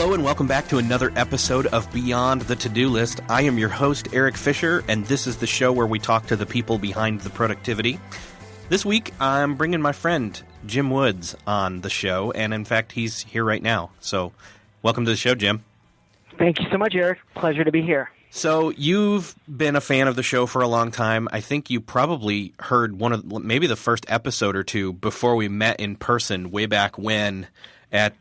Hello and welcome back to another episode of Beyond the To-Do List. I am your host, Eric Fisher, and this is the show where we talk to the people behind the productivity. This week, I'm bringing my friend, Jim Woods, on the show, and in fact, he's here right now. So, welcome to the show, Jim. Thank you so much, Eric. Pleasure to be here. So, you've been a fan of the show for a long time. I think you probably heard maybe the first episode or two before we met in person way back when at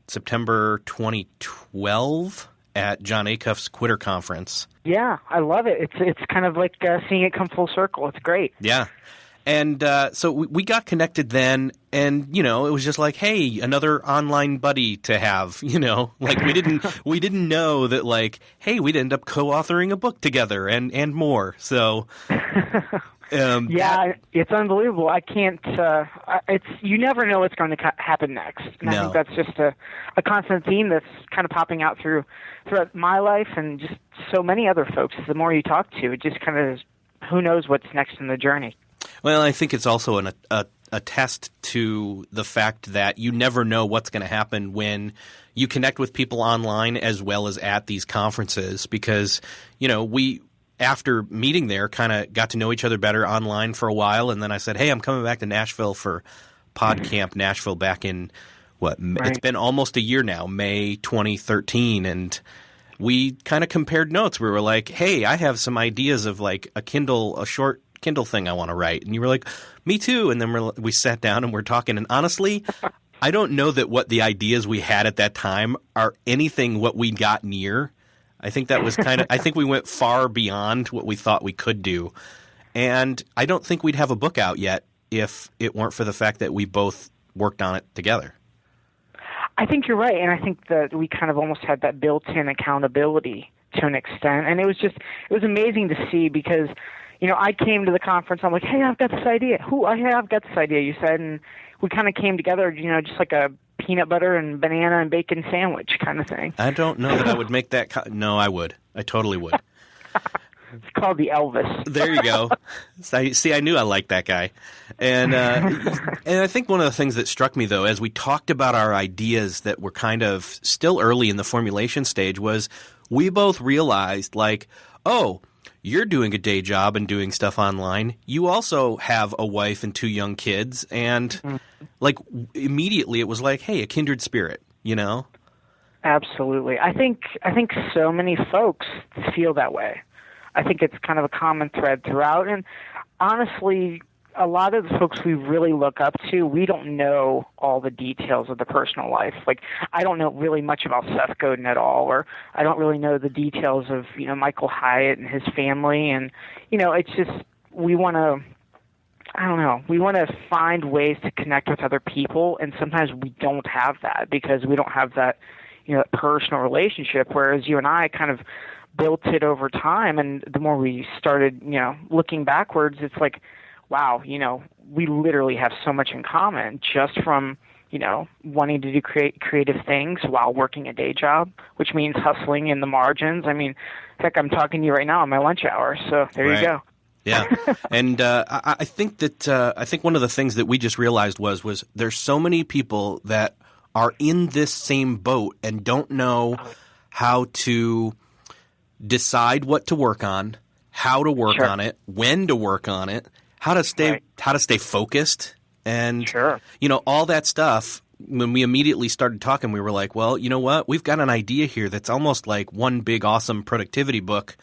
September 2012 at Jon Acuff's Quitter Conference. Yeah, I love it. It's kind of like seeing it come full circle. It's great. Yeah. And so we got connected then, and, it was just like, hey, another online buddy to have, like we didn't know that, like, hey, we'd end up co-authoring a book together and more. So it's unbelievable. I can't. You never know what's going to happen next. And I think that's just a constant theme that's kind of popping out throughout my life and just so many other folks. The more you talk to, it just kind of is, who knows what's next in the journey. Well, I think it's also a test to the fact that you never know what's going to happen when you connect with people online as well as at these conferences, because, we, after meeting there, kind of got to know each other better online for a while. And then I said, hey, I'm coming back to Nashville for PodCamp Nashville back in, Right. It's been almost a year now, May 2013. And we kind of compared notes. We were like, hey, I have some ideas of like a short Kindle thing I want to write. And you were like, me too. And then we sat down and we're talking. And honestly, I don't know that what the ideas we had at that time are anything what we got near. I think that was I think we went far beyond what we thought we could do. And I don't think we'd have a book out yet if it weren't for the fact that we both worked on it together. I think you're right. And I think that we kind of almost had that built-in accountability to an extent. And it was amazing to see because I came to the conference. I'm like, hey, I've got this idea. I've got this idea, you said. And we kind of came together, just like a peanut butter and banana and bacon sandwich kind of thing. I don't know that I would make that. No, I would. I totally would. It's called the Elvis. There you go. See, I knew I liked that guy. And I think one of the things that struck me, though, as we talked about our ideas that were kind of still early in the formulation stage was we both realized, like, oh, you're doing a day job and doing stuff online. You also have a wife and 2 young kids. And, like, immediately it was like, hey, a kindred spirit, Absolutely. I think so many folks feel that way. I think it's kind of a common thread throughout. And honestly, a lot of the folks we really look up to, we don't know all the details of the personal life. Like, I don't know really much about Seth Godin at all, or I don't really know the details of, Michael Hyatt and his family. And, it's just, we want to find ways to connect with other people. And sometimes we don't have that because we don't have that, that personal relationship. Whereas you and I kind of built it over time. And the more we started, looking backwards, it's like, wow, we literally have so much in common just from, wanting to do creative things while working a day job, which means hustling in the margins. I mean, heck, I'm talking to you right now on my lunch hour, so there you go. Yeah. And I think one of the things that we just realized was there's so many people that are in this same boat and don't know how to decide what to work on, how to work on it, when to work on it, how to stay focused, and all that stuff. When we immediately started talking, we were like, well, you know what? We've got an idea here that's almost like one big awesome productivity book.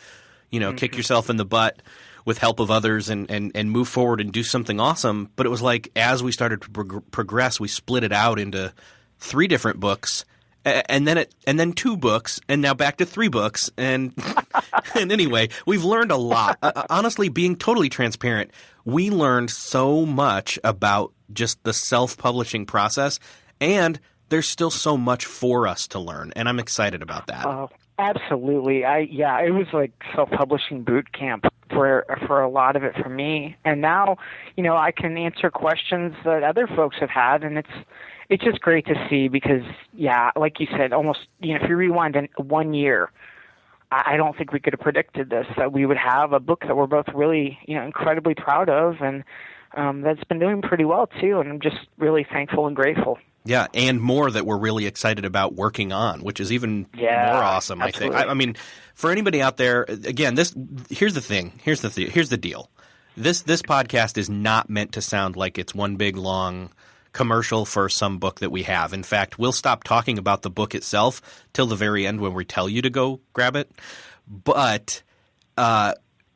Kick yourself in the butt with help of others and move forward and do something awesome. But it was like as we started to progress, we split it out into 3 different books. And then 2 books, and now back to 3 books, and anyway, we've learned a lot. Honestly, being totally transparent, we learned so much about just the self-publishing process, and there's still so much for us to learn, and I'm excited about that. Oh, absolutely. It was like self-publishing boot camp for a lot of it for me, and now I can answer questions that other folks have had, and it's just great to see because, like you said, almost, if you rewind 1 year, I don't think we could have predicted this, that we would have a book that we're both really, incredibly proud of. And that's been doing pretty well too, and I'm just really thankful and grateful. Yeah, and more that we're really excited about working on, which is even more awesome, absolutely. I think. I mean, for anybody out there, again, here's the thing. Here's the deal. This podcast is not meant to sound like it's one big long commercial for some book that we have. In fact, we'll stop talking about the book itself till the very end when we tell you to go grab it. But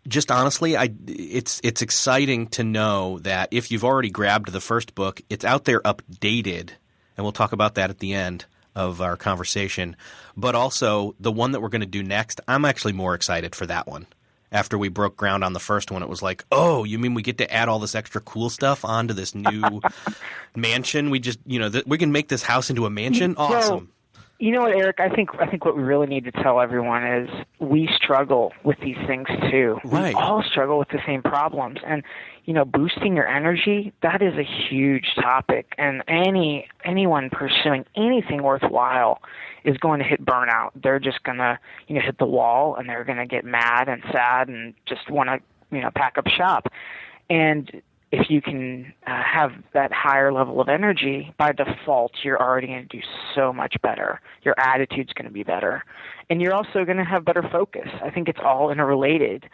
just honestly, it's exciting to know that if you've already grabbed the first book, it's out there updated. And we'll talk about that at the end of our conversation. But also, the one that we're going to do next, I'm actually more excited for that one. After we broke ground on the first one, it was like, oh, you mean we get to add all this extra cool stuff onto this new mansion? We just, we can make this house into a mansion? Awesome. You know what, Eric? I think what we really need to tell everyone is we struggle with these things too. Right. We all struggle with the same problems. And, boosting your energy, that is a huge topic. And anyone pursuing anything worthwhile is going to hit burnout. They're just going to, hit the wall, and they're going to get mad and sad and just want to, pack up shop. And if you can have that higher level of energy, by default, you're already going to do so much better. Your attitude's going to be better. And you're also going to have better focus. I think it's all interrelated.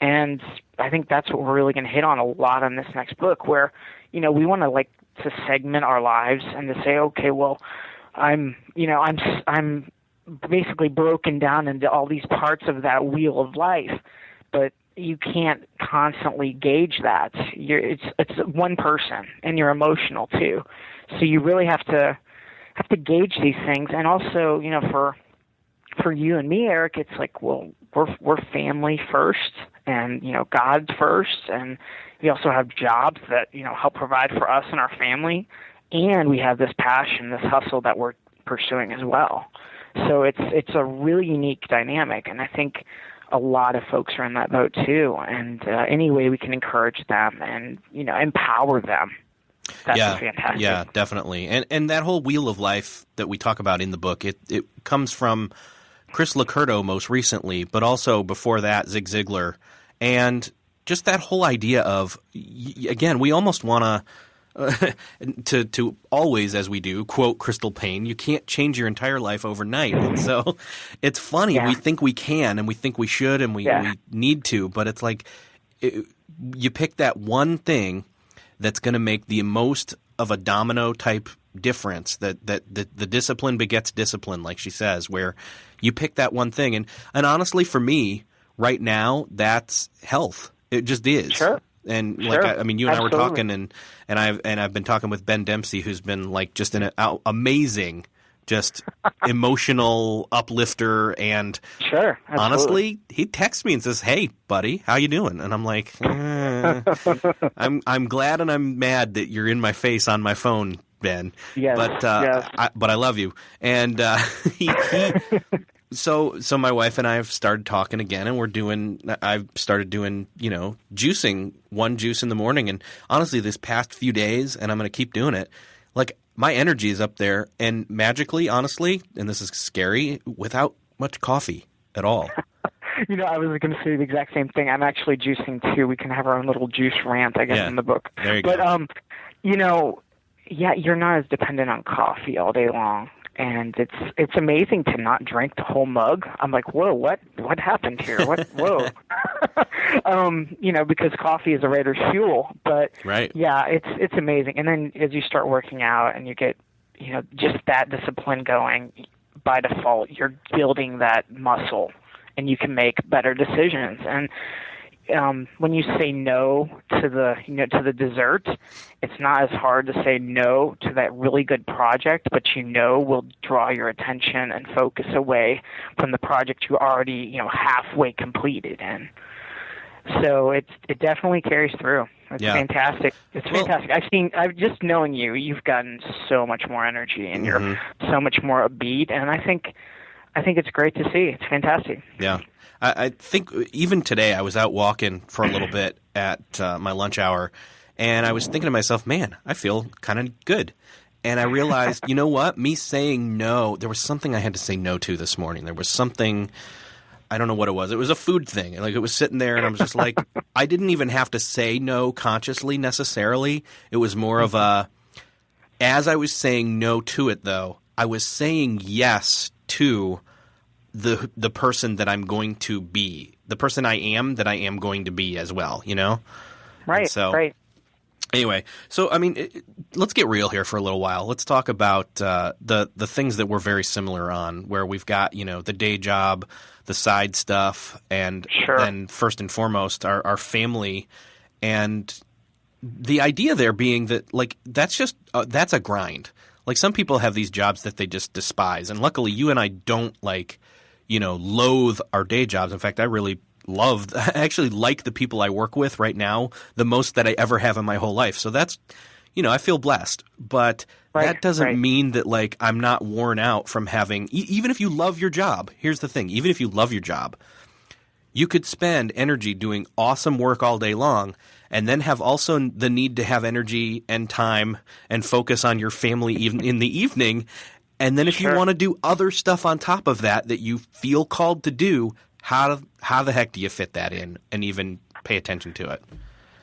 And I think that's what we're really going to hit on a lot on this next book, where, we want to segment our lives and to say, okay, well, I'm basically broken down into all these parts of that wheel of life, but you can't constantly gauge that. It's one person, and you're emotional too. So you really have to gauge these things. And also, for you and me, Eric, it's like, well, we're family first, and God first, and we also have jobs that help provide for us and our family, and we have this passion, this hustle that we're pursuing as well. So it's a really unique dynamic, and I think a lot of folks are in that boat too, and any way we can encourage them and empower them, that's fantastic. Yeah, definitely. And that whole wheel of life that we talk about in the book, it comes from Chris Locurdo most recently, but also before that Zig Ziglar, and just that whole idea of, again, we almost want to always, as we do, quote Crystal Payne, you can't change your entire life overnight. And so it's funny. We think we can, and we think we should, and we need to, but it's like you pick that one thing that's going to make the most of a domino type difference, that the discipline begets discipline, like she says, where you pick that one thing. And honestly, for me right now, that's health. It just is. Sure. And sure. like, you and I were talking, and I've been talking with Ben Dempsey, who's been like just an amazing, just emotional uplifter. And sure, honestly, he texts me and says, "Hey, buddy, how you doing?" And I'm like, I'm glad and I'm mad that you're in my face on my phone, Ben. Yes, but I love you. And So my wife and I have started talking again, and I've started doing, juicing, one juice in the morning. And honestly, this past few days, and I'm going to keep doing it, like my energy is up there, and magically, honestly, and this is scary, without much coffee at all. I was going to say the exact same thing. I'm actually juicing too. We can have our own little juice rant, I guess, in the book. There you go. But, you're not as dependent on coffee all day long. And it's amazing to not drink the whole mug. I'm like, whoa, what happened here? Whoa. Because coffee is a writer's fuel. But right. Yeah, it's amazing. And then as you start working out and you get, just that discipline going, by default, you're building that muscle, and you can make better decisions. And when you say no to the dessert, it's not as hard to say no to that really good project, but will draw your attention and focus away from the project you already halfway completed in. So it definitely carries through. It's fantastic. It's fantastic. I've just knowing you've gotten so much more energy, and you're so much more upbeat, and I think it's great to see. It's fantastic. Yeah. I think even today I was out walking for a little bit at my lunch hour, and I was thinking to myself, man, I feel kind of good. And I realized, you know what? Me saying no, there was something I had to say no to this morning. There was something I don't know what it was. It was a food thing. Like, it was sitting there, and I was just like, I didn't even have to say no consciously necessarily. It was more of a, as I was saying no to it, though, I was saying yes to the person that I'm going to be, the person I am that I am going to be as well, you know? Right, right. Anyway, so I mean, let's get real here for a little while. Let's talk about the things that we're very similar on, where we've got, you know, the day job, the side stuff, and then first and foremost our family, and the idea there being that, like, that's just that's a grind. Like, some people have these jobs that they just despise, and luckily you and I don't, like, you know, loathe our day jobs. In fact, I actually like the people I work with right now the most that I ever have in my whole life. So that's, you know, I feel blessed. But that doesn't mean that, like, I'm not worn out from having even if you love your job. Here's the thing. Even if you love your job, you could spend energy doing awesome work all day long and then have also the need to have energy and time and focus on your family even in the evening. And then if you want to do other stuff on top of that you feel called to do, how the heck do you fit that in and even pay attention to it?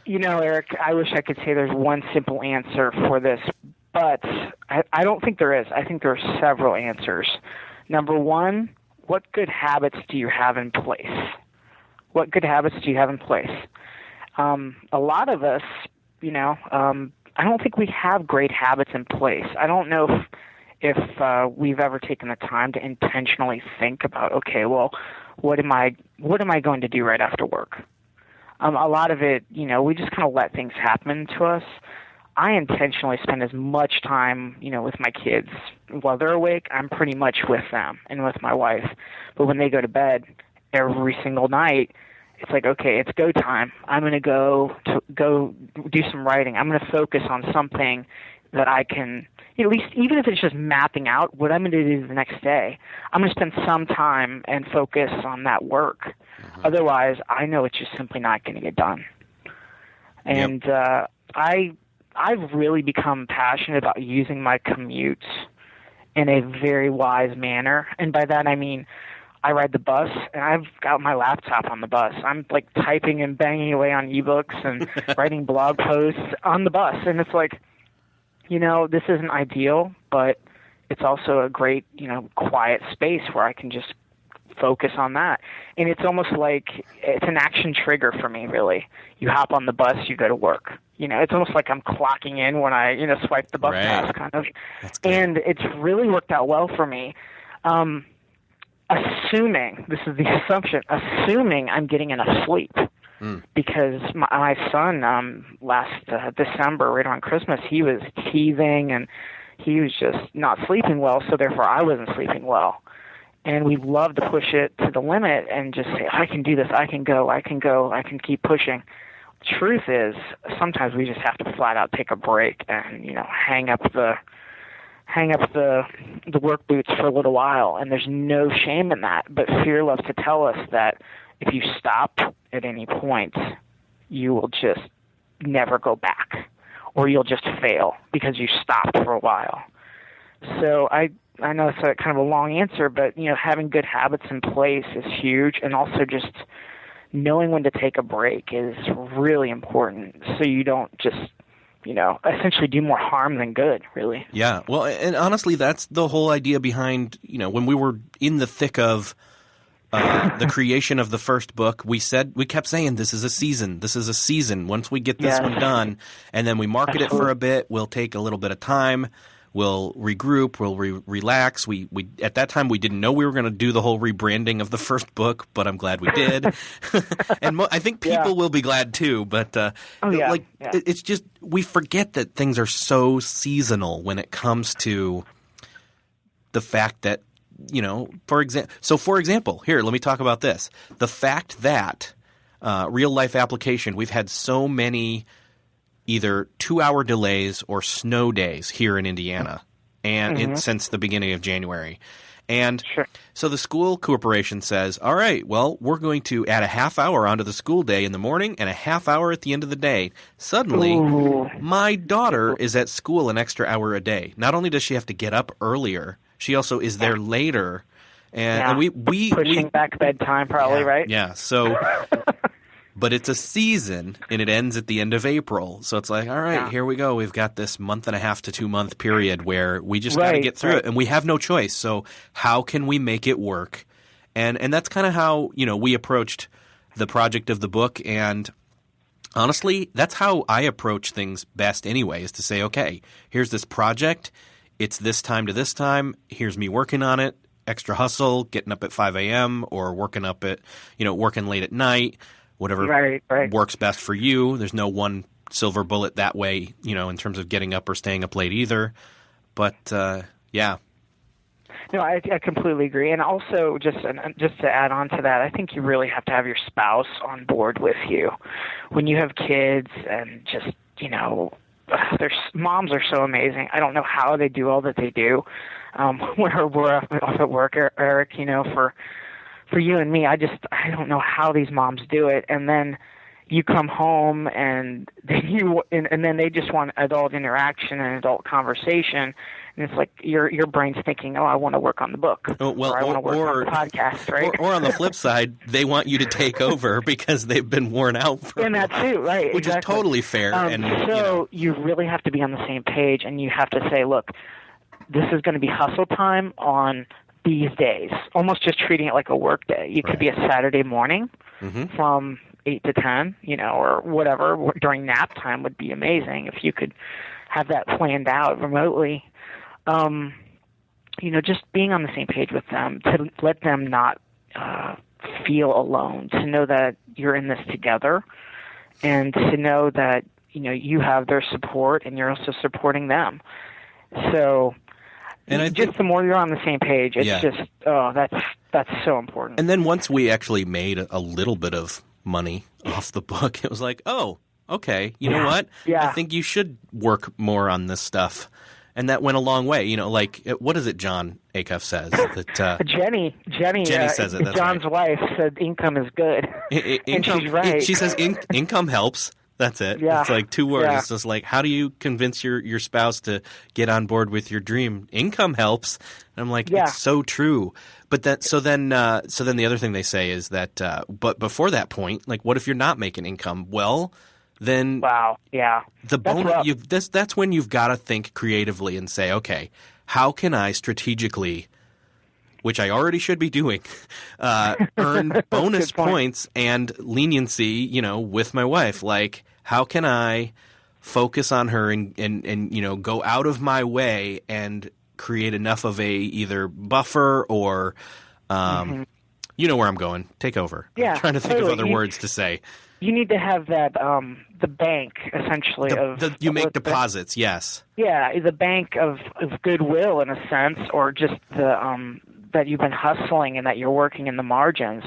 You know, Eric, I wish I could say there's one simple answer for this, but I don't think there is. I think there are several answers. Number one, what good habits do you have in place? What good habits do you have in place? A lot of us, you know, I don't think we have great habits in place. I don't know if we've ever taken the time to intentionally think about, okay, well, what am I going to do right after work? A lot of it, you know, we just kind of let things happen to us. I intentionally spend as much time, you know, with my kids. While they're awake, I'm pretty much with them and with my wife. But when they go to bed every single night, it's like, okay, it's go time. I'm going to go do some writing. I'm going to focus on something that I can, at least, even if it's just mapping out what I'm going to do the next day, I'm going to spend some time and focus on that work. Mm-hmm. Otherwise, I know it's just simply not going to get done. And I've really become passionate about using my commute in a very wise manner. And by that I mean, I ride the bus, and I've got my laptop on the bus. I'm, like, typing and banging away on ebooks and writing blog posts on the bus. And it's like, you know, this isn't ideal, but it's also a great, you know, quiet space where I can just focus on that. And it's almost like it's an action trigger for me, really. You hop on the bus, you go to work. You know, it's almost like I'm clocking in when I, you know, swipe the bus pass, kind of. And it's really worked out well for me. Assuming, this is the assumption, assuming I'm getting enough sleep. Because my son, last December, right around Christmas, he was teething and he was just not sleeping well, so therefore I wasn't sleeping well. And we love to push it to the limit and just say, I can do this, I can go, I can keep pushing. Truth is, sometimes we just have to flat out take a break and, you know, hang up the work boots for a little while, and there's no shame in that. But fear loves to tell us that if you stop at any point, you will just never go back, or you'll just fail because you stopped for a while. So I know it's kind of a long answer, but, you know, having good habits in place is huge, and also just knowing when to take a break is really important, so you don't just, you know, essentially do more harm than good, really. Yeah. Well, and honestly, that's the whole idea behind, you know, when we were in the thick of the creation of the first book, we kept saying, this is a season. Once we get this one done, and then we market it for a bit, we'll take a little bit of time, we'll regroup, we'll relax. We at that time, we didn't know we were going to do the whole rebranding of the first book, but I'm glad we did. And I think people will be glad too, but it's just, we forget that things are so seasonal when it comes to the fact that, you know, for example, here, let me talk about this. The fact that real life application, we've had so many either 2-hour delays or snow days here in Indiana, and since the beginning of January. And so the school corporation says, all right, well, we're going to add a half hour onto the school day in the morning and a half hour at the end of the day. Suddenly, my daughter is at school an extra hour a day. Not only does she have to get up earlier, she also is there later. And we pushing back bedtime, probably, right? Yeah. So, but it's a season, and it ends at the end of April. So it's like, all right, here we go. We've got this month and a half to 2 month period where we just got to get through it, and we have no choice. So how can we make it work? And that's kind of how, we approached the project of the book. And honestly, that's how I approach things best anyway, is to say, okay, here's this project. It's this time to this time. Here's me working on it. Extra hustle, getting up at 5 a.m. or working up at, working late at night, whatever works best for you. There's no one silver bullet that way, in terms of getting up or staying up late either. But, yeah. No, I completely agree. And also, just to add on to that, I think you really have to have your spouse on board with you. When you have kids and just, moms are so amazing. I don't know how they do all that they do. We're off at work, Eric, for you and me, I don't know how these moms do it. And then you come home and then they just want adult interaction and adult conversation. And it's like your brain's thinking, I want to work on the book. Oh, well, or I want to work on the podcast, right? Or on the flip side, they want you to take over because they've been worn out. And that too, right? Which exactly. is totally fair. So you really have to be on the same page, and you have to say, look, this is going to be hustle time on these days, almost just treating it like a work day. You could be a Saturday morning from 8 to 10, or whatever, during nap time would be amazing if you could have that planned out remotely. Just being on the same page with them, to let them not feel alone, to know that you're in this together, and to know that, you have their support and you're also supporting them. So... And I think, the more you're on the same page, it's just that's so important. And then once we actually made a little bit of money off the book, it was like, oh, okay, you know what? Yeah. I think you should work more on this stuff. And that went a long way. What is it Jon Acuff says? That Jenny says it. That's John's wife said income is good. And she's right. She says income helps. That's it. Yeah. It's like 2 words. Yeah. It's just like, how do you convince your spouse to get on board with your dream? Income helps. And I'm like, it's so true. But so then the other thing they say is that, but before that point, like, what if you're not making income? Well, then that's when you've got to think creatively and say, okay, how can I strategically, which I already should be doing, earn bonus points and leniency, with my wife. Like, how can I focus on her and go out of my way and create enough of a either buffer or, you know where I'm going. Take over. Yeah, I'm trying to think of other words to say. You need to have that, the bank, essentially. You make deposits, yes. Yeah, the bank of goodwill, in a sense, or just that you've been hustling and that you're working in the margins.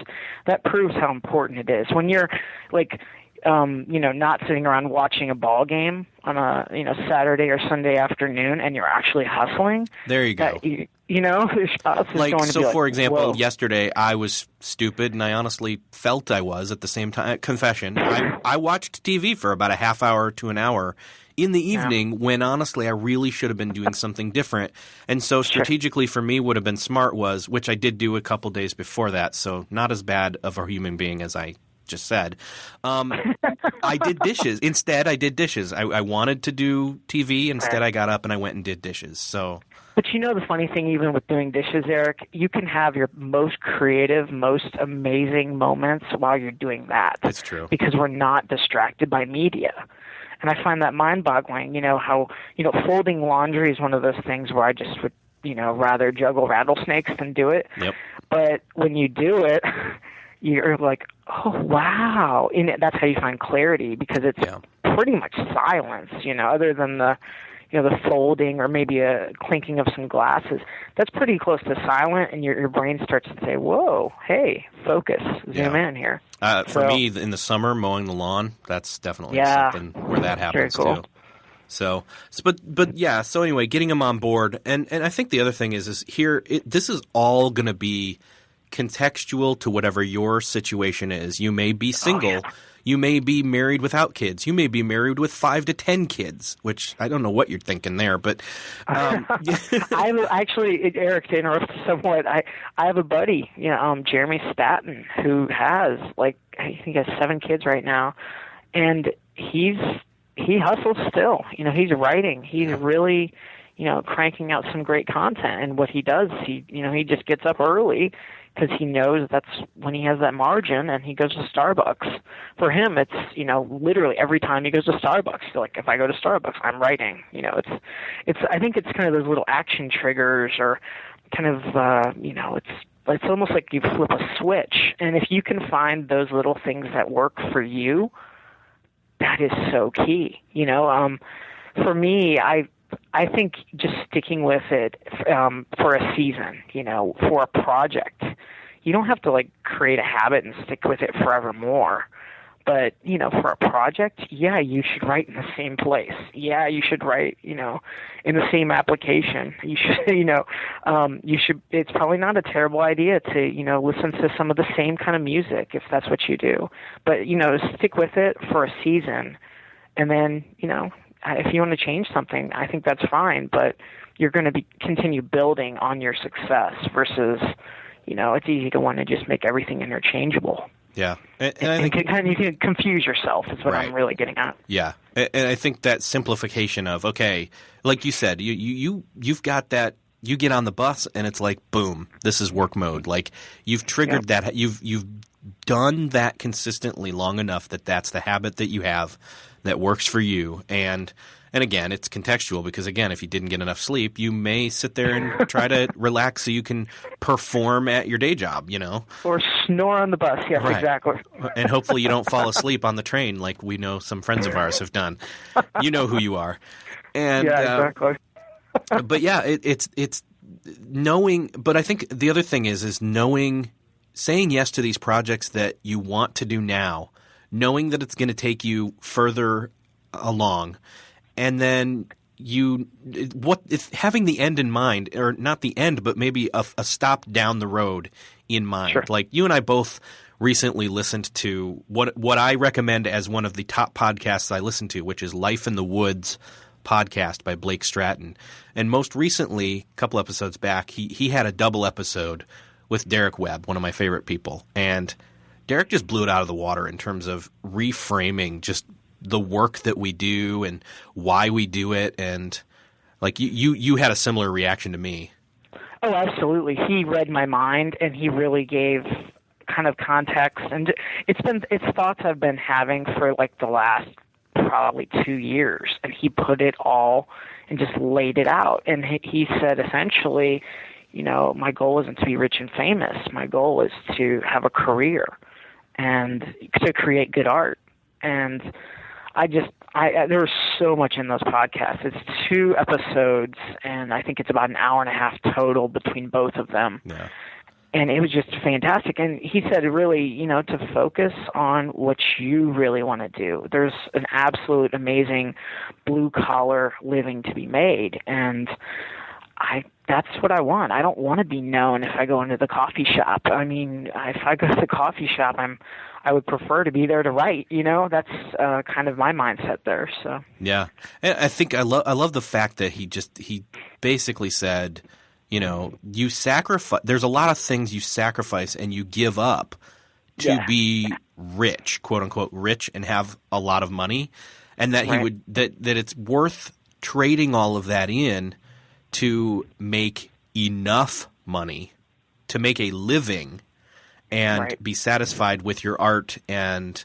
That proves how important it is. When you're, like, not sitting around watching a ball game on a, Saturday or Sunday afternoon, and you're actually hustling. There you go. Your spouse is going to be for example, whoa. Yesterday I was stupid, and I honestly felt I was at the same time. Confession, I watched TV for about a half hour to an hour in the evening when honestly I really should have been doing something different. And so strategically for me would have been smart was, which I did do a couple days before that, so not as bad of a human being as I just said. I did dishes. Instead, I did dishes. I wanted to do TV. Instead, I got up and I went and did dishes. So... But the funny thing, even with doing dishes, Eric, you can have your most creative, most amazing moments while you're doing that. That's true. Because we're not distracted by media. And I find that mind-boggling, how, folding laundry is one of those things where I just would, rather juggle rattlesnakes than do it. Yep. But when you do it, you're like, oh, wow. And that's how you find clarity, because it's pretty much silence, other than the folding or maybe a clinking of some glasses. That's pretty close to silent, and your brain starts to say, whoa, hey, focus, zoom in here. For me, in the summer, mowing the lawn, that's definitely something where that happens too. So, so anyway, getting them on board. And I think the other thing is here, this is all going to be contextual to whatever your situation is. You may be single. You may be married without kids. You may be married with 5 to 10 kids, which I don't know what you're thinking there, but actually, Eric, to interrupt somewhat, I have a buddy, Jeremy Staton, who has I think he has 7 kids right now, and he hustles still. He's writing. He's really cranking out some great content. And what he does, he just gets up early because he knows that's when he has that margin, and he goes to Starbucks. For him, it's, literally every time he goes to Starbucks, he's like, if I go to Starbucks, I'm writing. I think it's kind of those little action triggers, or kind of, it's almost like you flip a switch. And if you can find those little things that work for you, that is so key. For me, I think just sticking with it for a season, for a project. You don't have to create a habit and stick with it forevermore. But, for a project, yeah, you should write in the same place. Yeah, you should write, in the same application. You should, it's probably not a terrible idea to, listen to some of the same kind of music if that's what you do. But, stick with it for a season. And then, if you want to change something, I think that's fine, but you're going to continue building on your success versus, it's easy to want to just make everything interchangeable. Yeah. And I think you can confuse yourself is what I'm really getting at. Yeah. And I think that simplification of, okay, like you said, you've got that, you get on the bus and it's like, boom, this is work mode. Like you've triggered that, you've done that consistently long enough that that's the habit that you have that works for you. And again, it's contextual because, again, if you didn't get enough sleep, you may sit there and try to relax so you can perform at your day job, Or snore on the bus. Yes, right. Exactly. And hopefully you don't fall asleep on the train like we know some friends of ours have done. You know who you are. And, yeah, exactly. But, yeah, it's knowing – but I think the other thing is knowing – saying yes to these projects that you want to do now, knowing that it's going to take you further along, and then having the end in mind, or not the end, but maybe a stop down the road in mind. Sure. Like you and I both recently listened to what I recommend as one of the top podcasts I listen to, which is Life in the Woods podcast by Blake Stratton. And most recently, a couple episodes back, he had a double episode with Derek Webb, one of my favorite people. And Derek just blew it out of the water in terms of reframing just the work that we do and why we do it. And like you had a similar reaction to me. Oh, absolutely. He read my mind, and he really gave kind of context. And it's thoughts I've been having for the last probably 2 years. And he put it all and just laid it out. And he said essentially, my goal isn't to be rich and famous. My goal is to have a career and to create good art. And there was so much in those podcasts. It's 2 episodes, and I think it's about an hour and a half total between both of them. Yeah. And it was just fantastic. And he said really, to focus on what you really want to do. There's an absolute amazing blue-collar living to be made. And that's what I want. I don't want to be known if I go into the coffee shop. I mean, if I go to the coffee shop, I would prefer to be there to write. That's kind of my mindset there. So yeah, and I think I love the fact that he basically said, you sacrifice. There's a lot of things you sacrifice and you give up to be rich, quote unquote, rich, and have a lot of money, and that he would that it's worth trading all of that in to make enough money to make a living and be satisfied with your art. And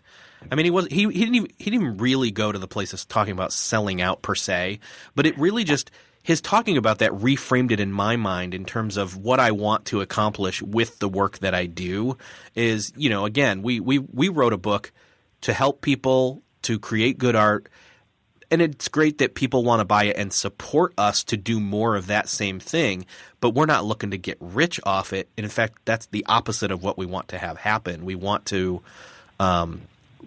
I mean, he didn't even really go to the place of talking about selling out per se, but it really just his talking about that reframed it in my mind in terms of what I want to accomplish with the work that I do. Is, again, we wrote a book to help people to create good art. And it's great that people want to buy it and support us to do more of that same thing, but we're not looking to get rich off it. And in fact, that's the opposite of what we want to have happen. We want to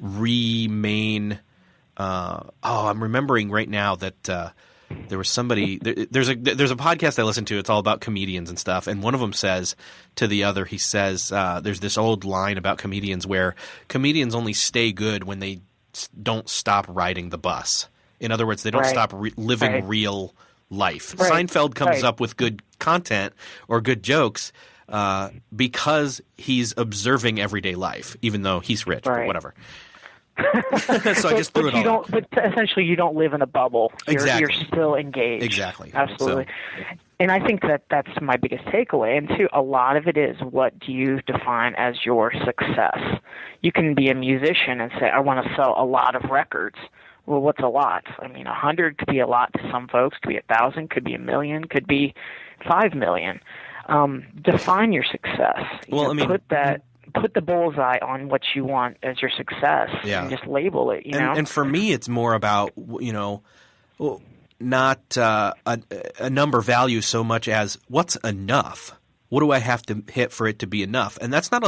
remain I'm remembering right now that there was somebody there's a podcast I listen to. It's all about comedians and stuff, and one of them says to the other, he says there's this old line about comedians where comedians only stay good when they don't stop riding the bus. In other words, they don't stop living real life. Seinfeld comes up with good content or good jokes because he's observing everyday life, even though he's rich or whatever. So I just threw it all. But essentially, you don't live in a bubble. You're still engaged. Exactly. Absolutely. So. And I think that's my biggest takeaway. And two, a lot of it is, what do you define as your success? You can be a musician and say, I want to sell a lot of records. Well, what's a lot? I mean, 100 could be a lot to some folks, could be 1,000, could be 1 million, could be 5 million. Define your success. Put the bullseye on what you want as your success and just label it, you know? And for me, it's more about, not a number value so much as what's enough. What do I have to hit for it to be enough? And that's not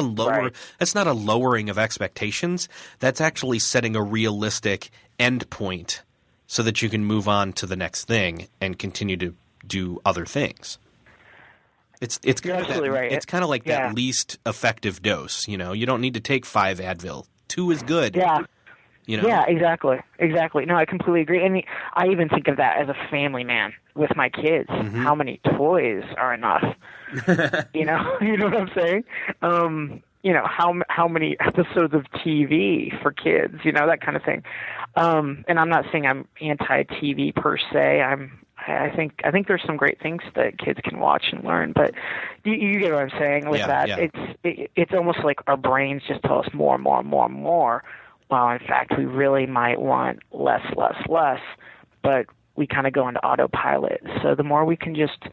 that's not a lowering of expectations. That's actually setting a realistic end point so that you can move on to the next thing and continue to do other things. It's kind of right. It's kind of like that least effective dose. You don't need to take 5 Advil. 2 is good. Yeah. Yeah, exactly. No, I completely agree. And I even think of that as a family man with my kids. Mm-hmm. How many toys are enough? You know what I'm saying? How many episodes of TV for kids? That kind of thing. And I'm not saying I'm anti-TV per se. I think there's some great things that kids can watch and learn, but you get what I'm saying with that. Yeah. It's almost like our brains just tell us more and more and more and more. Well, in fact, we really might want less, but we kind of go into autopilot. So the more we can just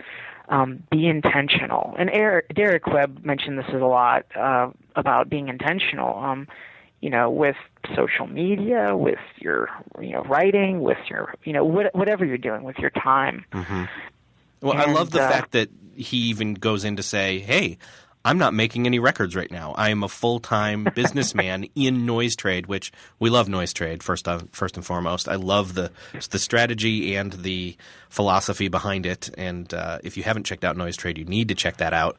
be intentional. And Derek Webb mentioned this a lot about being intentional. With social media, with your writing, with your whatever you're doing with your time. Mm-hmm. Well, I love the fact that he even goes in to say, "Hey, I'm not making any records right now. I am a full-time businessman in Noise Trade," which we love Noise Trade first and foremost. I love the strategy and the philosophy behind it. And if you haven't checked out Noise Trade, you need to check that out.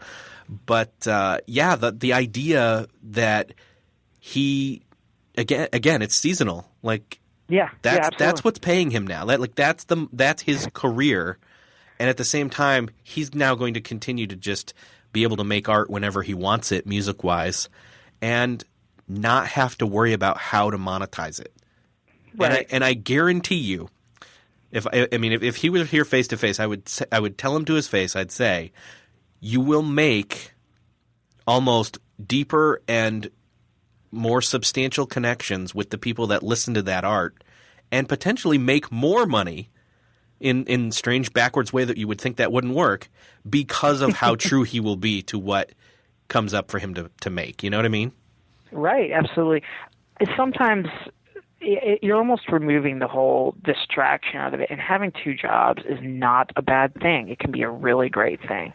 But the idea that he again it's seasonal. That's what's paying him now. That's his career. And at the same time, he's now going to continue to just be able to make art whenever he wants it, music-wise, and not have to worry about how to monetize it. Right. And I guarantee you, if he were here face to face, I would tell him to his face. I'd say, you will make almost deeper and more substantial connections with the people that listen to that art, and potentially make more money in strange backwards way that you would think that wouldn't work, because of how true he will be to what comes up for him to make. You know what I mean? Right, absolutely. Sometimes you're almost removing the whole distraction out of it, and having 2 jobs is not a bad thing. It can be a really great thing.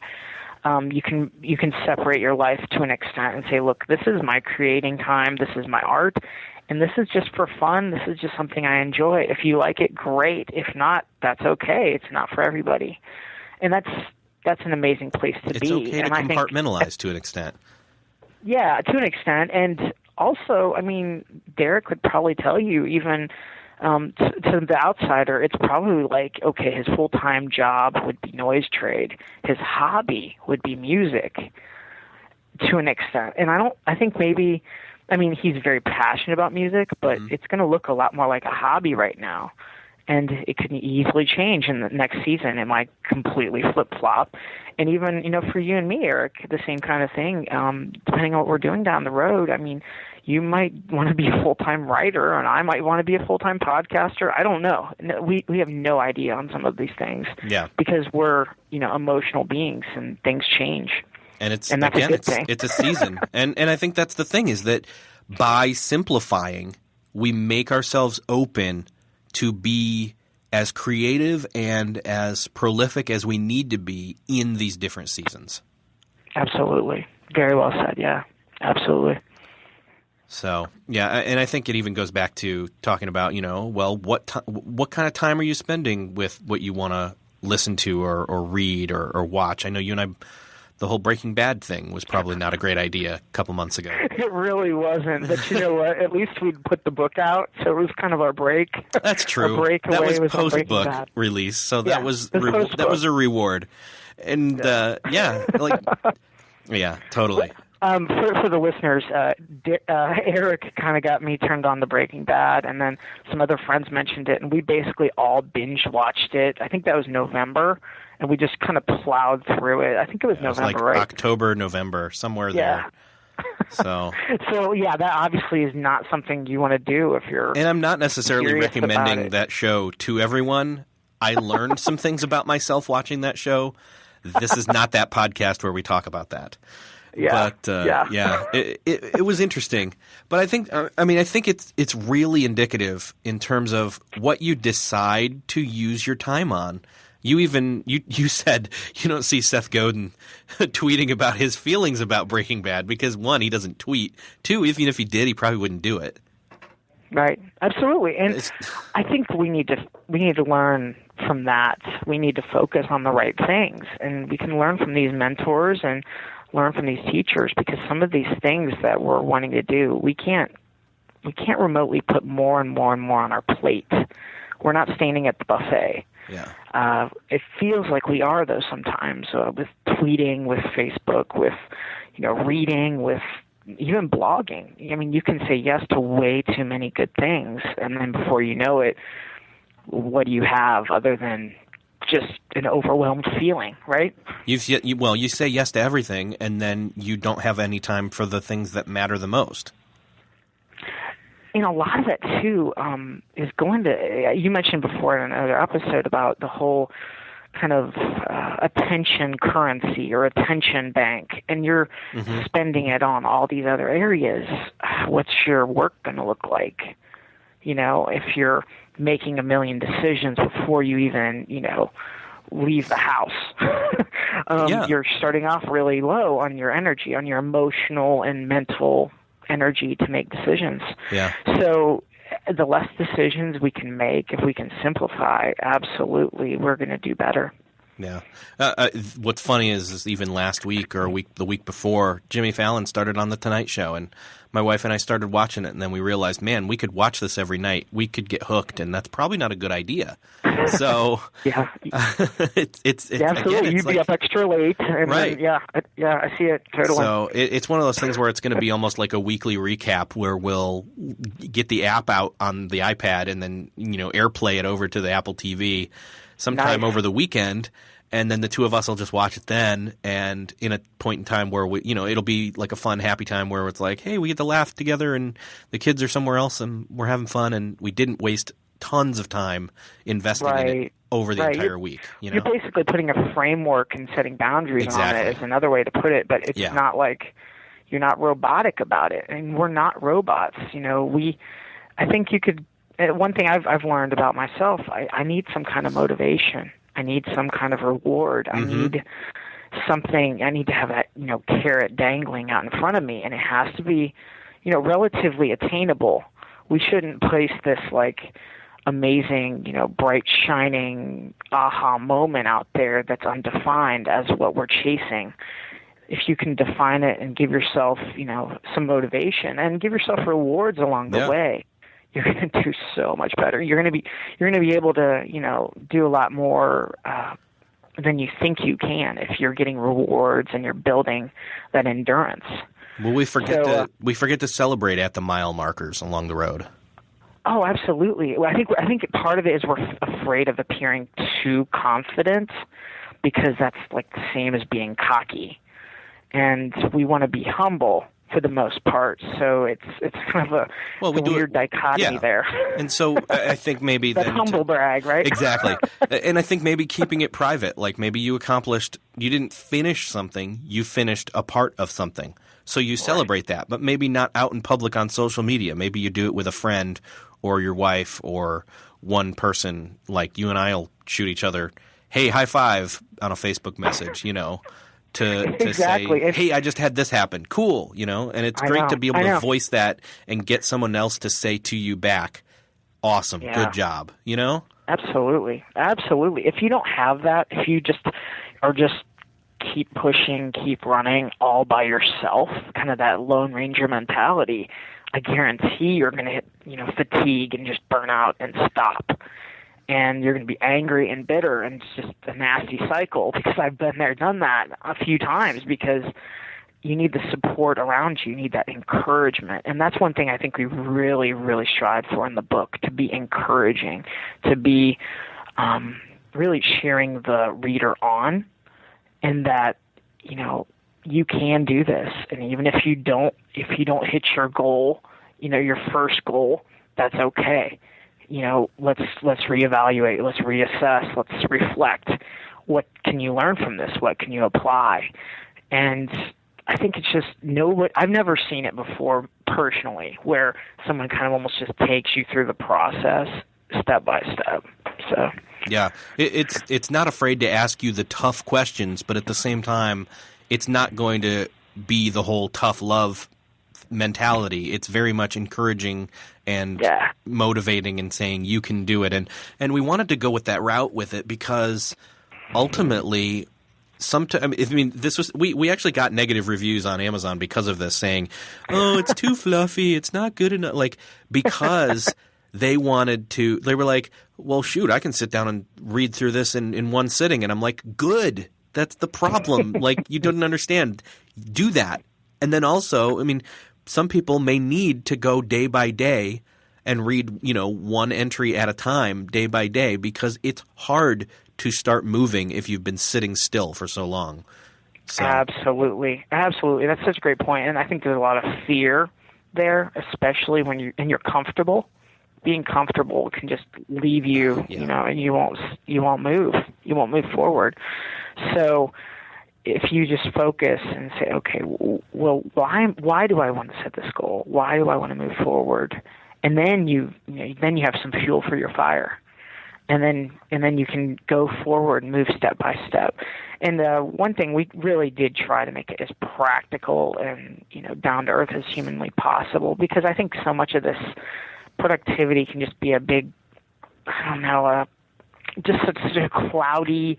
You can separate your life to an extent and say, look, this is my creating time, this is my art, and this is just for fun. This is just something I enjoy. If you like it, great. If not, that's okay. It's not for everybody. And that's an amazing place to be. It's okay to compartmentalize to an extent. Yeah, to an extent. And also, Derek would probably tell you, even to the outsider, it's probably like, okay, his full-time job would be Noise Trade. His hobby would be music to an extent. And I think maybe, he's very passionate about music, but it's going to look a lot more like a hobby right now. And it can easily change in the next season. It might completely flip-flop. And even, for you and me, Eric, the same kind of thing, depending on what we're doing down the road. You might want to be a full-time writer, and I might want to be a full-time podcaster. I don't know. We have no idea on some of these things. Yeah. Because we're, emotional beings, and things change. And that's a good thing. It's a season. and I think that's the thing, is that by simplifying, we make ourselves open to be as creative and as prolific as we need to be in these different seasons. Absolutely. Very well said, yeah. Absolutely. So, yeah, and I think it even goes back to talking about, well, what kind of time are you spending with what you want to listen to or read or watch? I know you and I, the whole Breaking Bad thing was probably not a great idea a couple months ago. It really wasn't, but you know what? At least we'd put the book out, so it was kind of our break. That's true. Our break that away was Breaking post-book Bad. release, so Yeah, that was post-book. that was a reward. And, yeah, totally. For the listeners, Eric kind of got me turned on to Breaking Bad, and then some other friends mentioned it, and we basically all binge watched it. I think that was November, and we just kind of plowed through it. I think it was November, right? October, November, somewhere there. So yeah, that obviously is not something you want to do if you're. And I'm not necessarily recommending about it. that show to everyone. I learned some things about myself watching that show. This is not that podcast where we talk about that. Yeah, but it was interesting. But I think it's really indicative in terms of what you decide to use your time on. You said you don't see Seth Godin tweeting about his feelings about Breaking Bad because, one, he doesn't tweet. Two, even if he did, he probably wouldn't do it. Right. Absolutely. And I think we need to learn from that. We need to focus on the right things, and we can learn from these mentors and learn from these teachers, because some of these things that we're wanting to do, we can't remotely put more and more and more on our plate. We're not standing at the buffet. Yeah. It feels like we are, though, sometimes, with tweeting, with Facebook, with reading, with even blogging. I mean, you can say yes to way too many good things, and then before you know it, what do you have other than just an overwhelmed feeling, right? You say yes to everything, and then you don't have any time for the things that matter the most. A lot of it, too, is going to – you mentioned before in another episode about the whole kind of attention currency or attention bank, and you're spending it on all these other areas. What's your work going to look like? If you're making a million decisions before you even, leave the house. You're starting off really low on your energy, on your emotional and mental energy to make decisions. Yeah. So the less decisions we can make, if we can simplify, absolutely, we're going to do better. Yeah. What's funny is even last week or the week before, Jimmy Fallon started on The Tonight Show, and my wife and I started watching it, and then we realized, man, we could watch this every night. We could get hooked, and that's probably not a good idea. So yeah, it's absolutely. Again, you'd be up extra late, and right? Then, I see it totally. So it's one of those things where it's going to be almost like a weekly recap, where we'll get the app out on the iPad and then AirPlay it over to the Apple TV sometime over the weekend. And then the two of us will just watch it then, and in a point in time where it'll be like a fun, happy time where it's like, hey, we get to laugh together, and the kids are somewhere else, and we're having fun, and we didn't waste tons of time investing in it over the entire week. You're basically putting a framework and setting boundaries on it. Is another way to put it, but it's not like you're not robotic about it, and we're not robots. I think you could. One thing I've learned about myself, I need some kind of motivation. I need some kind of reward. I need something. I need to have that, carrot dangling out in front of me, and it has to be, relatively attainable. We shouldn't place this amazing, bright, shining aha moment out there that's undefined as what we're chasing. If you can define it and give yourself, some motivation and give yourself rewards along the way, you're going to do so much better. You're going to be able to, do a lot more than you think you can if you're getting rewards and you're building that endurance. Well, we forget to celebrate at the mile markers along the road. Oh, absolutely. Well, I think part of it is we're afraid of appearing too confident, because that's like the same as being cocky, and we want to be humble for the most part. So it's kind of a weird dichotomy there. And so I think maybe that's humble brag, right? Exactly. And I think maybe keeping it private, like maybe you didn't finish something, you finished a part of something. So you celebrate that, but maybe not out in public on social media. Maybe you do it with a friend or your wife or one person. Like you and I will shoot each other, hey, high five on a Facebook message, to Exactly. say, hey, I just had this happen. Cool, and it's great to be able to voice that and get someone else to say to you back, awesome, good job, Absolutely. Absolutely. If you don't have that, if you just are just keep pushing, keep running all by yourself, kind of that Lone Ranger mentality, I guarantee you're going to hit, fatigue and just burn out and stop. And you're going to be angry and bitter, and it's just a nasty cycle, because I've been there, done that a few times, because you need the support around you. You need that encouragement. And that's one thing I think we really, really strive for in the book, to be encouraging, to be really cheering the reader on, and that, you can do this. And even if you don't hit your goal, your first goal, that's okay. Let's reevaluate, let's reassess, let's reflect. What can you learn from this? What can you apply? And I think it's just I've never seen it before personally, where someone kind of almost just takes you through the process step by step. So yeah, it's not afraid to ask you the tough questions, but at the same time, it's not going to be the whole tough love mentality. It's very much encouraging and motivating and saying you can do it. And we wanted to go with that route with it because ultimately we actually got negative reviews on Amazon because of this, saying, "Oh, it's too fluffy, it's not good enough." Because they were like, "Well, shoot, I can sit down and read through this in one sitting." And I'm like, "Good. That's the problem." You don't understand. Do that. And then also, some people may need to go day by day and read, one entry at a time, day by day, because it's hard to start moving if you've been sitting still for so long. So. Absolutely. That's such a great point. And I think there's a lot of fear there, especially when you're comfortable. Being comfortable can just leave you, and you won't move. You won't move forward. So if you just focus and say, okay, well, why do I want to set this goal? Why do I want to move forward? And then you have some fuel for your fire, and then you can go forward and move step by step. And one thing, we really did try to make it as practical and down to earth as humanly possible, because I think so much of this productivity can just be a big, just such a cloudy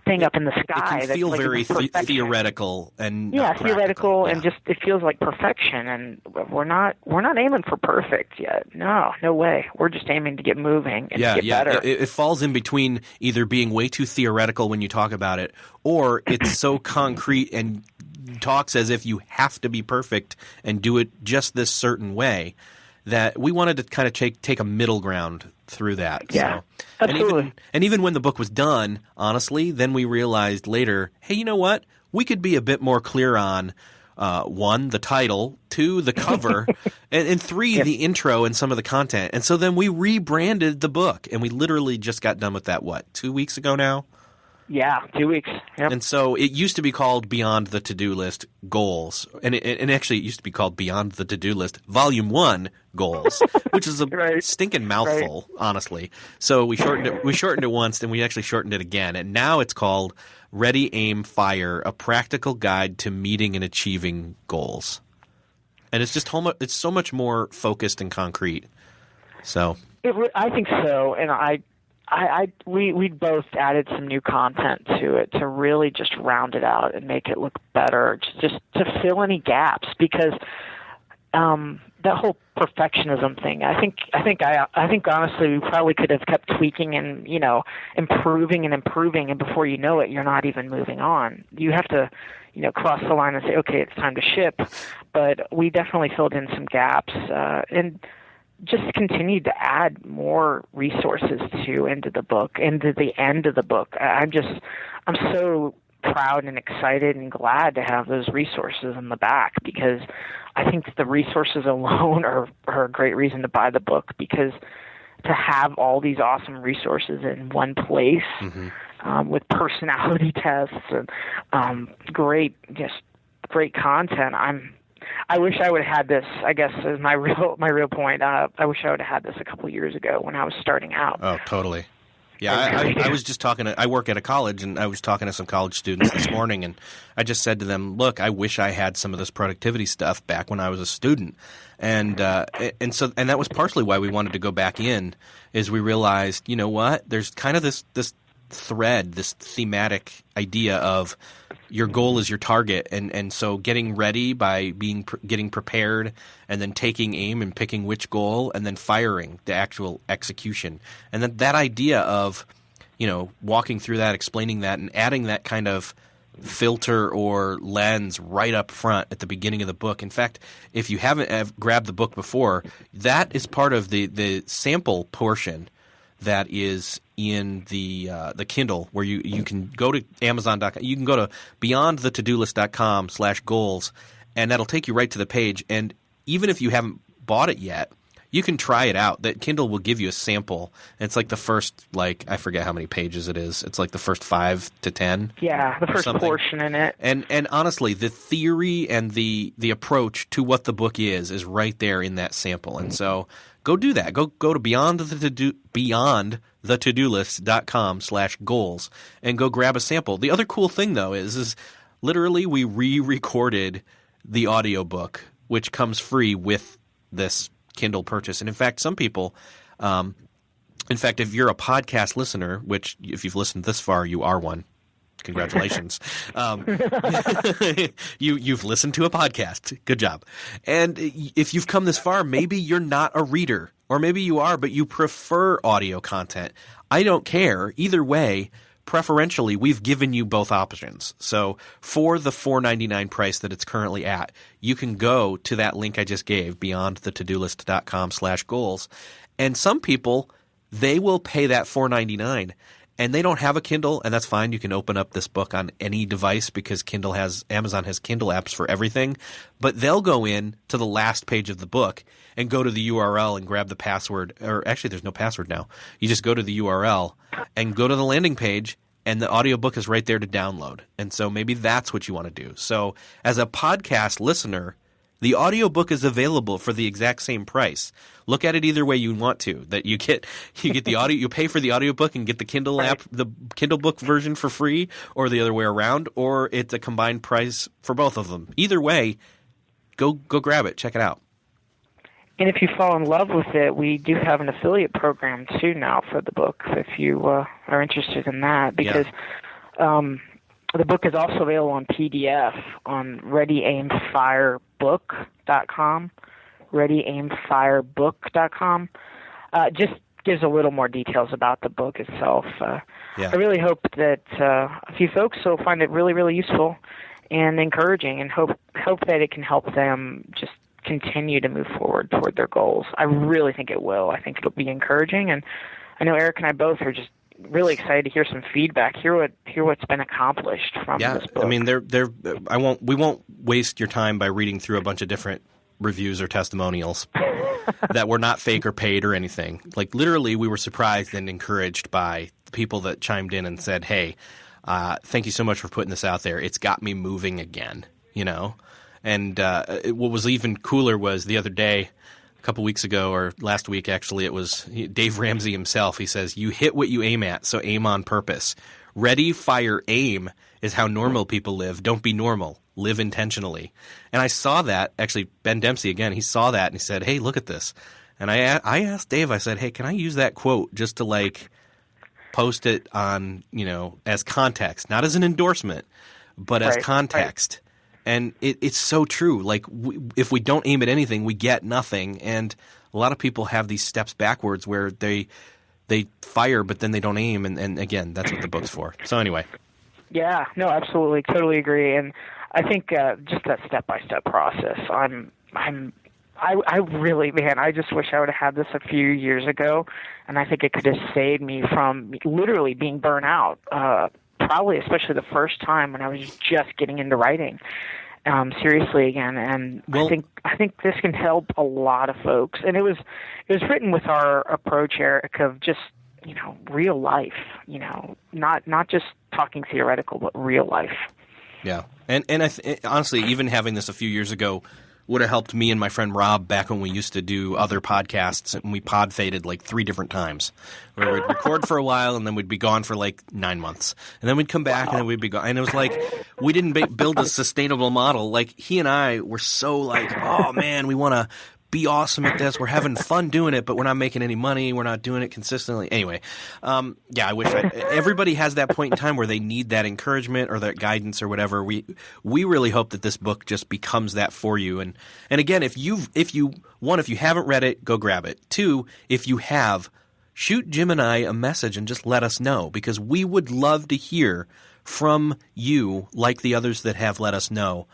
thing up in the sky. It can feel very theoretical and theoretical, and just it feels like perfection. And we're not aiming for perfect yet. No way. We're just aiming to get moving and get better. It falls in between either being way too theoretical when you talk about it, or it's so concrete and talks as if you have to be perfect and do it just this certain way, that we wanted to kind of take a middle ground through that. Yeah, so. absolutely. And even when the book was done, honestly, then we realized later, hey, you know what? We could be a bit more clear on, 1, the title, 2, the cover, and 3, the intro and some of the content. And so then we rebranded the book, and we literally just got done with that, 2 weeks ago now? Yeah, 2 weeks. Yep. And so it used to be called Beyond the To-Do List Goals. And actually it used to be called Beyond the To-Do List Volume 1 Goals, which is a stinking mouthful, honestly. So we shortened it once, and we actually shortened it again. And now it's called Ready, Aim, Fire, A Practical Guide to Meeting and Achieving Goals. And it's just it's so much more focused and concrete. So I think so. And we both added some new content to it to really just round it out and make it look better, just to fill any gaps, because that whole perfectionism thing, I think honestly we probably could have kept tweaking and improving, and before you know it, you're not even moving on. You have to cross the line and say, okay, it's time to ship. But we definitely filled in some gaps and just continued to add more resources into the book, into the end of the book. I'm so proud and excited and glad to have those resources in the back, because I think the resources alone are a great reason to buy the book, because to have all these awesome resources in one place, with personality tests and great content, I wish I would have had this, I guess, is my real point. I wish I would have had this a couple of years ago when I was starting out. Oh, totally. Yeah, I was just talking to – I work at a college, and I was talking to some college students this morning, and I just said to them, look, I wish I had some of this productivity stuff back when I was a student. And that was partially why we wanted to go back in, is we realized, you know what, there's kind of this thread, this thematic idea of your goal is your target, and so getting ready by getting prepared, and then taking aim and picking which goal, and then firing the actual execution. And then that idea of, you know, walking through that, explaining that, and adding that kind of filter or lens right up front at the beginning of the book. In fact, if you haven't grabbed the book before, that is part of the sample portion that is in the Kindle, where you can go to Amazon.com. You can go to beyondthetodolist.com/goals, and that'll take you right to the page. And even if you haven't bought it yet, you can try it out. That Kindle will give you a sample. It's like the first, I forget how many pages it is. It's like the first 5 to 10. Yeah, the first portion in it. And honestly, the theory and the approach to what the book is right there in that sample. And so go do that. Go to beyondthetodolist.com/goals and go grab a sample. The other cool thing, though, is literally we re-recorded the audiobook, which comes free with this Kindle purchase. And in fact, some people if you're a podcast listener, which if you've listened this far, you are one. Congratulations. You've listened to a podcast. Good job. And if you've come this far, maybe you're not a reader, or maybe you are, but you prefer audio content. I don't care. Either way, preferentially, we've given you both options. So for the $4.99 price that it's currently at, you can go to that link I just gave, beyondthetodolist.com/goals. And some people, they will pay that $4.99. And they don't have a Kindle, and that's fine. You can open up this book on any device because Amazon has Kindle apps for everything. But they'll go in to the last page of the book and go to the URL and grab the password. Or actually, there's no password now. You just go to the URL and go to the landing page, and the audiobook is right there to download. And so maybe that's what you want to do. So as a podcast listener, the audiobook is available for the exact same price. Look at it either way you want to. That you get the audio, you pay for the audiobook and get the Kindle app, the Kindle book version for free, or the other way around, or it's a combined price for both of them. Either way, go grab it, check it out. And if you fall in love with it, we do have an affiliate program too now for the book, if you are interested in that, because the book is also available on PDF on readyaimfirebook.com, readyaimfirebook.com. Just gives a little more details about the book itself. I really hope that a few folks will find it really, really useful and encouraging, and hope that it can help them just continue to move forward toward their goals. I really think it will. I think it'll be encouraging, and I know Eric and I both are just really excited to hear some feedback, hear what's been accomplished from this book. I mean, we won't waste your time by reading through a bunch of different reviews or testimonials that were not fake or paid or anything. Like, literally, we were surprised and encouraged by the people that chimed in and said, "Hey, thank you so much for putting this out there. It's got me moving again." You know, and what was even cooler was the other day, a couple weeks ago, or last week actually, it was Dave Ramsey himself. He says, "You hit what you aim at, so aim on purpose. Ready, fire, aim is how normal people live. Don't be normal. Live intentionally." And I saw that, actually, Ben Dempsey again, he saw that and he said, "Hey, look at this." And I asked Dave, I said, "Hey, can I use that quote just to post it on, as context, not as an endorsement, but as context." Right. And it's so true. If we don't aim at anything, we get nothing. And a lot of people have these steps backwards where they fire, but then they don't aim. And again, that's what the book's for. So anyway. Yeah, no, absolutely. Totally agree. And I think just that step-by-step process, I really, man, I just wish I would have had this a few years ago. And I think it could have saved me from literally being burnt out. Probably especially the first time when I was just getting into writing seriously again, and I think this can help a lot of folks. And it was written with our approach, Eric, of just real life, not just talking theoretical, but real life. Yeah, and honestly, even having this a few years ago would have helped me and my friend Rob back when we used to do other podcasts, and we pod faded like 3 different times. Where we'd record for a while, and then we'd be gone for like 9 months. And then we'd come back, and then we'd be gone. And it was like, we didn't build a sustainable model. Like, he and I were so like, oh man, we want to be awesome at this. We're having fun doing it, but we're not making any money. We're not doing it consistently. Anyway, I wish everybody has that point in time where they need that encouragement or that guidance or whatever. We really hope that this book just becomes that for you. And again, if you haven't read it, go grab it. 2, if you have, shoot Jim and I a message and just let us know, because we would love to hear from you, like the others that have let us know,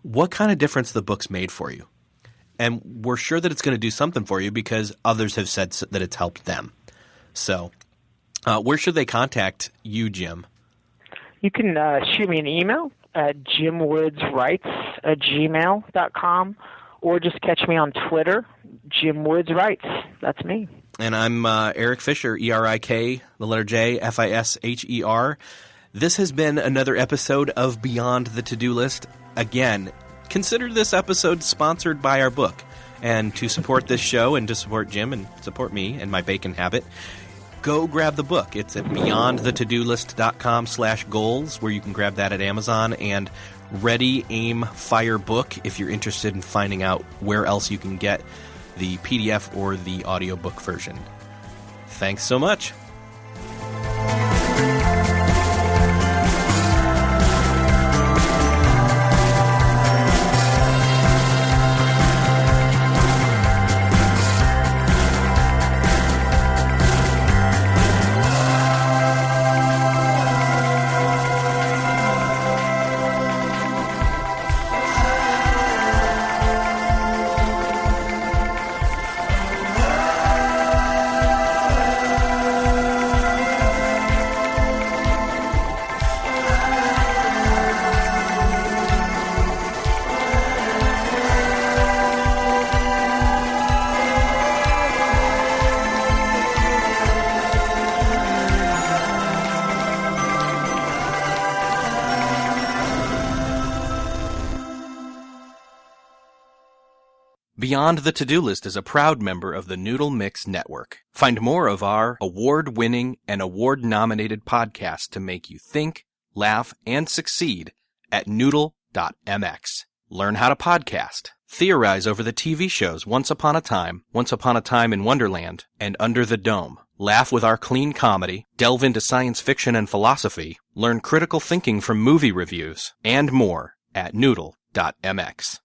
what kind of difference the book's made for you. And we're sure that it's going to do something for you because others have said that it's helped them. So where should they contact you, Jim? You can shoot me an email at jimwoodswrites@gmail.com, or just catch me on Twitter, Jim Woods Writes. That's me. And I'm Eric Fisher, ERIK, the letter J, FISHER. This has been another episode of Beyond the To-Do List. Again, consider this episode sponsored by our book. And to support this show and to support Jim and support me and my bacon habit, go grab the book. It's at beyondthetodolist.com/goals, where you can grab that at Amazon, and Ready, Aim, Fire book if you're interested in finding out where else you can get the PDF or the audiobook version. Thanks so much. Beyond the To-Do List is a proud member of the Noodle Mix Network. Find more of our award-winning and award-nominated podcasts to make you think, laugh, and succeed at noodle.mx. Learn how to podcast. Theorize over the TV shows Once Upon a Time in Wonderland, and Under the Dome. Laugh with our clean comedy, delve into science fiction and philosophy, learn critical thinking from movie reviews, and more at noodle.mx.